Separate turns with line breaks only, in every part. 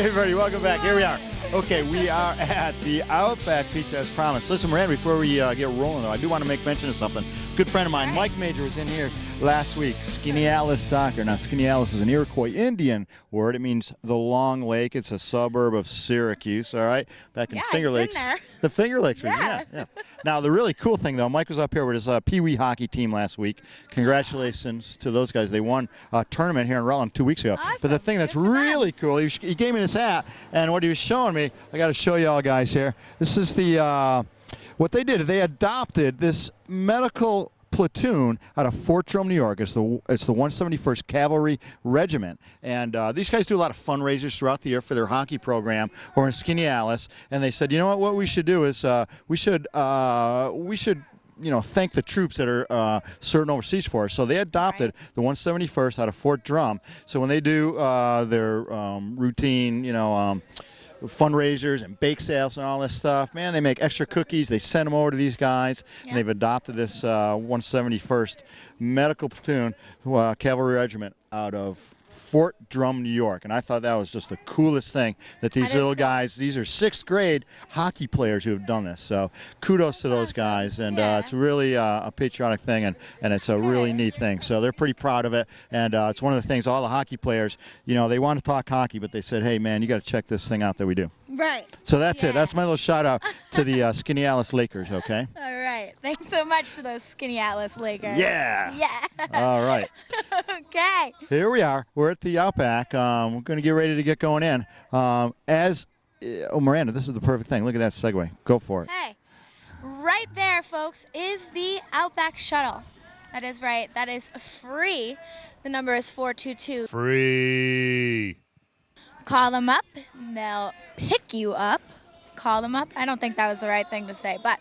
Hey everybody, welcome back. Here we are. Okay, we are at the Outback Pizza as promised. Listen, Miranda, before we get rolling, though, I do want to make mention of something. A good friend of mine, Mike Major, was in here last week. Skaneateles Soccer. Now, Skaneateles is an Iroquois Indian word. It means the Long Lake. It's a suburb of Syracuse, all right? Back in Finger Lakes.
Been there.
The Finger Lakes region, yeah. Now, the really cool thing, though, Mike was up here with his Pee Wee hockey team last week. Congratulations to those guys. They won a tournament here in Rutland 2 weeks ago.
Awesome.
But the thing that's really cool, he gave me this hat, and what he was showing me, I got to show you all guys here. This is the what they did. They adopted this medical platoon out of Fort Drum, New York. It's the 171st Cavalry Regiment, and these guys do a lot of fundraisers throughout the year for their hockey program or in Skaneateles. And they said, you know what we should do is we should thank the troops that are serving overseas for us. So they adopted the 171st out of Fort Drum. So when they do their routine, fundraisers and bake sales and all this stuff, man, they make extra cookies. They send them over to these guys, and they've adopted this 171st Medical Platoon Cavalry Regiment out of Fort Drum, New York. And I thought that was just the coolest thing that these little guys, these are 6th grade hockey players who have done this. So kudos to those guys. And it's really a patriotic thing, and it's a really neat thing. So they're pretty proud of it. And it's one of the things all the hockey players, they want to talk hockey, but they said, hey, man, you got to check this thing out that we do.
Right.
So that's it. That's my little shout out to the Skaneateles Lakers, okay?
All right. Thanks so much to those Skaneateles Lakers.
Yeah.
Yeah.
All right.
Okay.
Here we are. We're at the Outback. We're going to get ready to get going in. Miranda, this is the perfect thing. Look at that segue. Go for it.
Hey, right there, folks, is the Outback Shuttle. That is right. That is free. The number is 422.
Free.
Call them up. They'll pick you up. Call them up. I don't think that was the right thing to say, but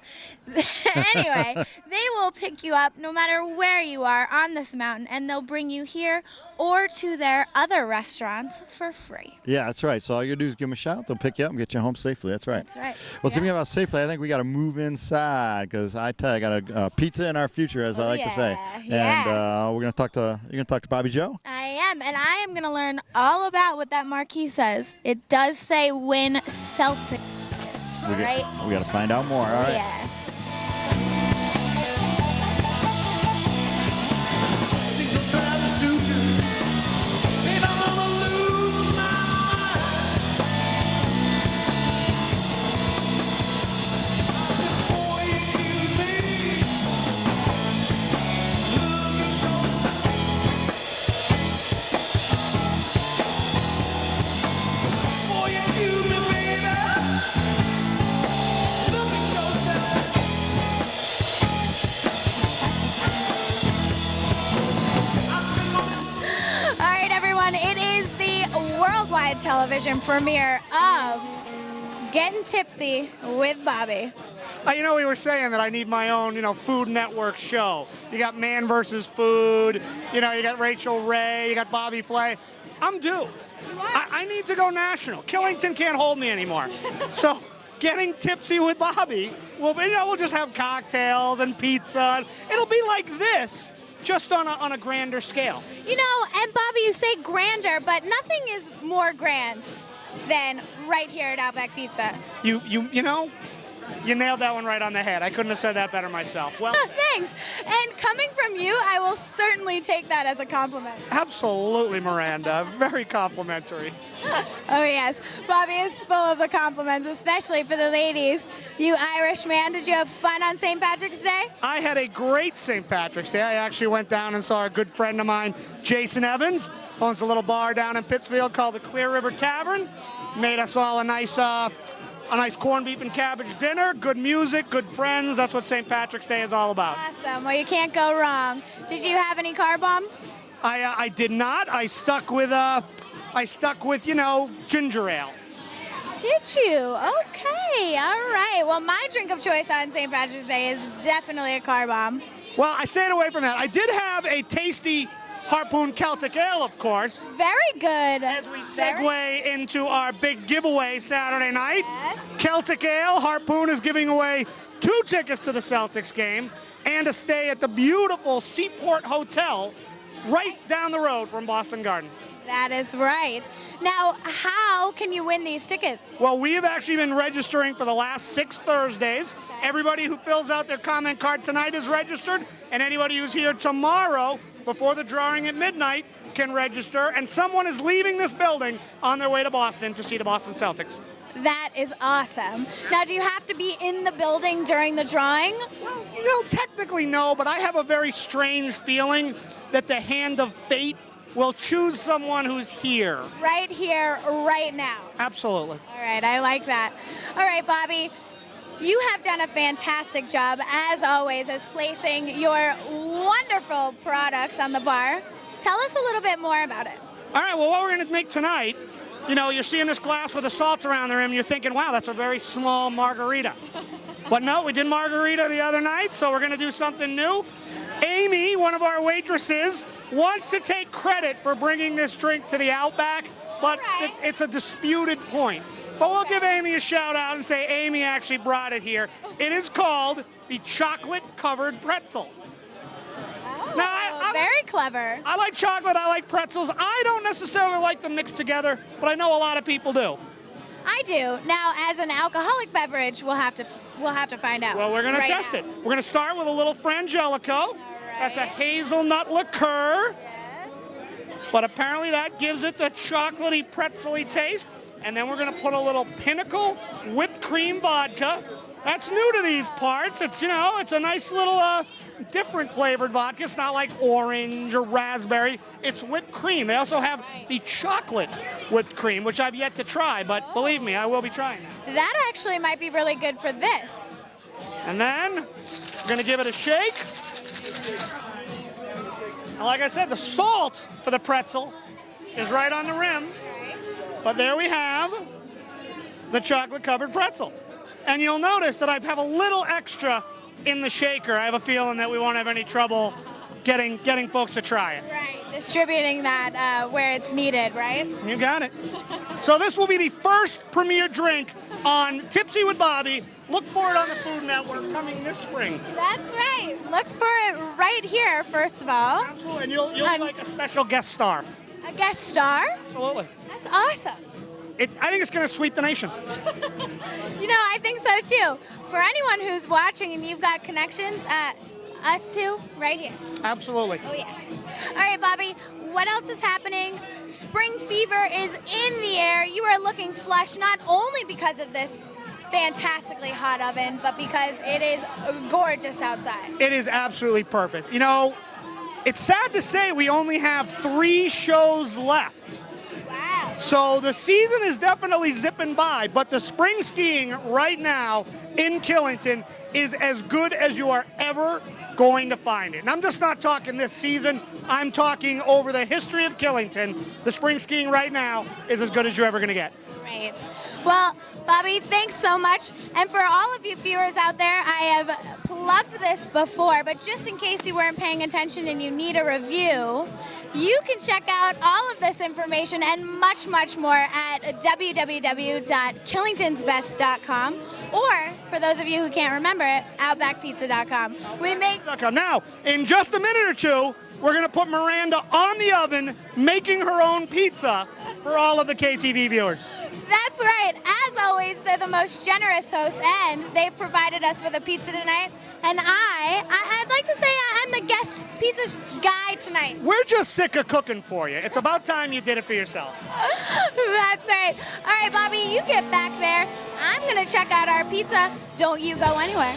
anyway, they will pick you up no matter where you are on this mountain, and they'll bring you here or to their other restaurants for free.
Yeah, that's right. So all you do is give them a shout. They'll pick you up and get you home safely. That's right.
That's right.
Well, thinking about safely, I think we got to move inside because I tell you, I got a pizza in our future, as I like to say.
Yeah.
And we're gonna talk to. You're gonna talk to Bobby Joe.
I am, and I am gonna learn all about what that marquee says. It does say win Celtic.
We got to find out more. All right.
Yeah. Television premiere of Getting Tipsy with Bobby.
We were saying that I need my own, Food Network show. You got Man vs. Food, you got Rachel Ray, you got Bobby Flay. I'm due. I need to go national. Killington can't hold me anymore. So Getting Tipsy with Bobby, we'll just have cocktails and pizza. It'll be like this, just on a grander scale.
And Bobby, you say grander, but nothing is more grand than right here at Outback Pizza.
You nailed that one right on the head. I couldn't have said that better myself. Well,
thanks. And coming from you, I will certainly take that as a compliment.
Absolutely, Miranda. Very complimentary.
Oh, yes. Bobby is full of the compliments, especially for the ladies. You Irish man, did you have fun on St. Patrick's Day?
I had a great St. Patrick's Day. I actually went down and saw a good friend of mine, Jason Evans, owns a little bar down in Pittsfield called the Clear River Tavern. Made us all a nice corned beef and cabbage dinner, good music, good friends. That's what St. Patrick's Day is all about.
Awesome. Well, you can't go wrong. Did you have any car bombs?
I did not. I stuck with ginger ale.
Did you? Okay. All right. Well, my drink of choice on St. Patrick's Day is definitely a car bomb.
Well, I stayed away from that. I did have a tasty Harpoon Celtic Ale, of course.
Very good.
As we segue into our big giveaway Saturday night.
Yes.
Celtic Ale, Harpoon is giving away 2 tickets to the Celtics game and a stay at the beautiful Seaport Hotel right down the road from Boston Garden.
That is right. Now, how can you win these tickets?
Well, we have actually been registering for the last 6 Thursdays. Everybody who fills out their comment card tonight is registered, and anybody who's here tomorrow before the drawing at midnight can register, and someone is leaving this building on their way to Boston to see the Boston Celtics.
That is awesome. Now, do you have to be in the building during the drawing?
Well, technically no, but I have a very strange feeling that the hand of fate will choose someone who's here.
Right here, right now.
Absolutely.
All right, I like that. All right, Bobby, you have done a fantastic job, as always, as placing your wonderful products on the bar. Tell us a little bit more about it.
All right, well, what we're going to make tonight, you're seeing this glass with the salt around the rim, you're thinking, wow, that's a very small margarita. But no, we did margarita the other night, so we're going to do something new. Amy, one of our waitresses, wants to take credit for bringing this drink to the Outback, but
right.
It's a disputed point. But we'll give Amy a shout out and say Amy actually brought it here. It is called the chocolate-covered pretzel.
Oh,
Now,
very clever.
I like chocolate, I like pretzels. I don't necessarily like them mixed together, but I know a lot of people do.
I do. Now, as an alcoholic beverage, we'll have to find out.
Well, we're going to test it. We're going to start with a little Frangelico. That's a hazelnut liqueur.
Yes.
But apparently that gives it the chocolatey, pretzel-y taste. And then we're going to put a little Pinnacle whipped cream vodka. That's new to these parts. It's, it's a nice little different flavored vodka. It's not like orange or raspberry. It's whipped cream. They also have the chocolate whipped cream, which I've yet to try. But believe me, I will be trying that.
That actually might be really good for this.
And then we're going to give it a shake. And like I said, the salt for the pretzel is right on the rim. But there we have the chocolate-covered pretzel. And you'll notice that I have a little extra in the shaker. I have a feeling that we won't have any trouble getting folks to try it.
Right, distributing that where it's needed, right?
You got it. So this will be the first premiere drink on Tipsy with Bobby. Look for it on the Food Network coming this spring.
That's right. Look for it right here, first of all.
Absolutely, and you'll be like a special guest star.
A guest star?
Absolutely.
That's awesome.
I think it's going to sweep the nation.
I think so too. For anyone who's watching and you've got connections, us too, right here.
Absolutely.
Oh yeah. All right, Bobby, what else is happening? Spring fever is in the air. You are looking flush not only because of this fantastically hot oven, but because it is gorgeous outside.
It is absolutely perfect. It's sad to say we only have 3 shows left.
Wow.
So the season is definitely zipping by, but the spring skiing right now in Killington is as good as you are ever going to find it. And I'm just not talking this season. I'm talking over the history of Killington. The spring skiing right now is as good as you're ever going to get.
Great. Well, Bobby, thanks so much. And for all of you viewers out there, I have plugged this before, but just in case you weren't paying attention and you need a review, you can check out all of this information and much, much more at www.killingtonsbest.com, or for those of you who can't remember it, outbackpizza.com.
Now, in just a minute or two, we're going to put Miranda on the oven making her own pizza for all of the KTV viewers.
That's right. As always, they're the most generous hosts, and they've provided us with a pizza tonight. And I'd like to say I'm the guest pizza guy tonight.
We're just sick of cooking for you. It's about time you did it for yourself.
That's right. All right, Bobby, you get back there. I'm going to check out our pizza. Don't you go anywhere.